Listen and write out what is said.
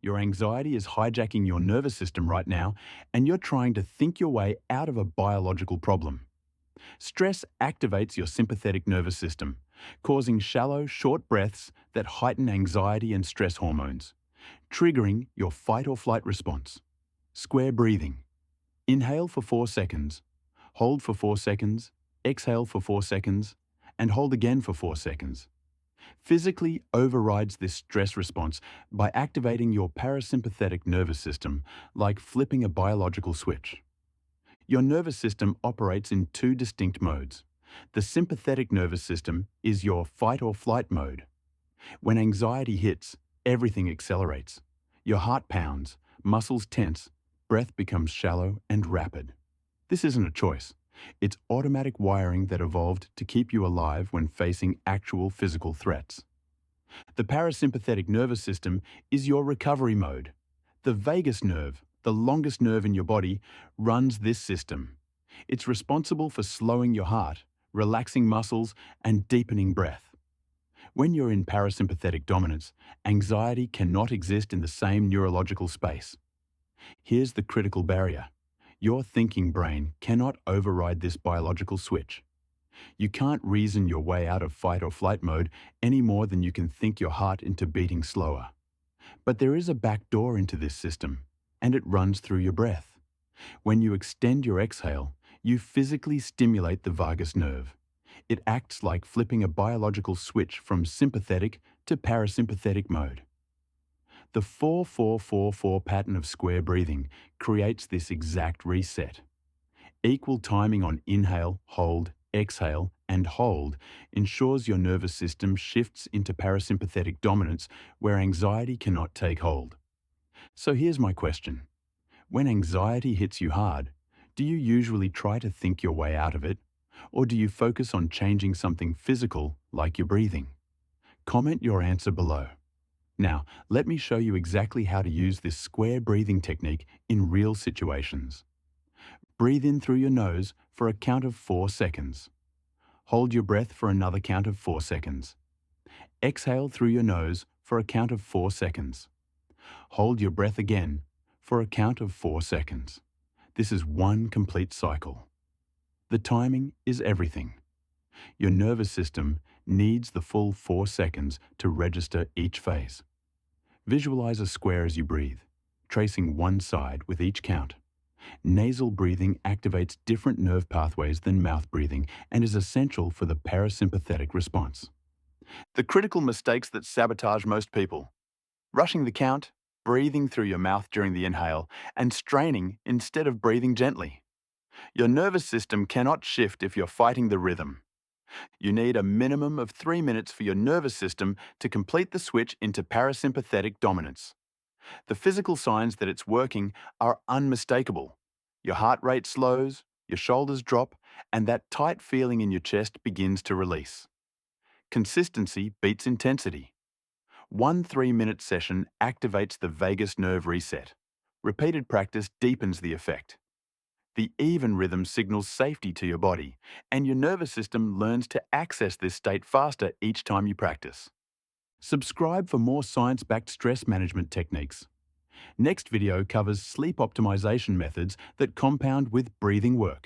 Your anxiety is hijacking your nervous system right now, and you're trying to think your way out of a biological problem. Stress activates your sympathetic nervous system, causing shallow, short breaths that heighten anxiety and stress hormones, triggering your fight or flight response. Square breathing. Inhale for 4 seconds, hold for 4 seconds, exhale for 4 seconds, and hold again for 4 seconds. Physically overrides this stress response by activating your parasympathetic nervous system, like flipping a biological switch. Your nervous system operates in two distinct modes. The sympathetic nervous system is your fight or flight mode. When anxiety hits, everything accelerates. Your heart pounds, muscles tense, breath becomes shallow and rapid. This isn't a choice. It's automatic wiring that evolved to keep you alive when facing actual physical threats. The parasympathetic nervous system is your recovery mode. The vagus nerve, the longest nerve in your body, runs this system. It's responsible for slowing your heart, relaxing muscles, and deepening breath. When you're in parasympathetic dominance, anxiety cannot exist in the same neurological space. Here's the critical barrier. Your thinking brain cannot override this biological switch. You can't reason your way out of fight or flight mode any more than you can think your heart into beating slower. But there is a back door into this system, and it runs through your breath. When you extend your exhale, you physically stimulate the vagus nerve. It acts like flipping a biological switch from sympathetic to parasympathetic mode. The 4-4-4-4 pattern of square breathing creates this exact reset. Equal timing on inhale, hold, exhale, and hold ensures your nervous system shifts into parasympathetic dominance where anxiety cannot take hold. So here's my question. When anxiety hits you hard, do you usually try to think your way out of it? Or do you focus on changing something physical like your breathing? Comment your answer below. Now, let me show you exactly how to use this square breathing technique in real situations. Breathe in through your nose for a count of 4 seconds. Hold your breath for another count of 4 seconds. Exhale through your nose for a count of 4 seconds. Hold your breath again for a count of 4 seconds. This is one complete cycle. The timing is everything. Your nervous system needs the full 4 seconds to register each phase. Visualize a square as you breathe, tracing one side with each count. Nasal breathing activates different nerve pathways than mouth breathing and is essential for the parasympathetic response. The critical mistakes that sabotage most people: rushing the count, breathing through your mouth during the inhale, and straining instead of breathing gently. Your nervous system cannot shift if you're fighting the rhythm. You need a minimum of 3 minutes for your nervous system to complete the switch into parasympathetic dominance. The physical signs that it's working are unmistakable. Your heart rate slows, your shoulders drop, and that tight feeling in your chest begins to release. Consistency beats intensity. One 3-minute session activates the vagus nerve reset. Repeated practice deepens the effect. The even rhythm signals safety to your body, and your nervous system learns to access this state faster each time you practice. Subscribe for more science-backed stress management techniques. Next video covers sleep optimization methods that compound with breathing work.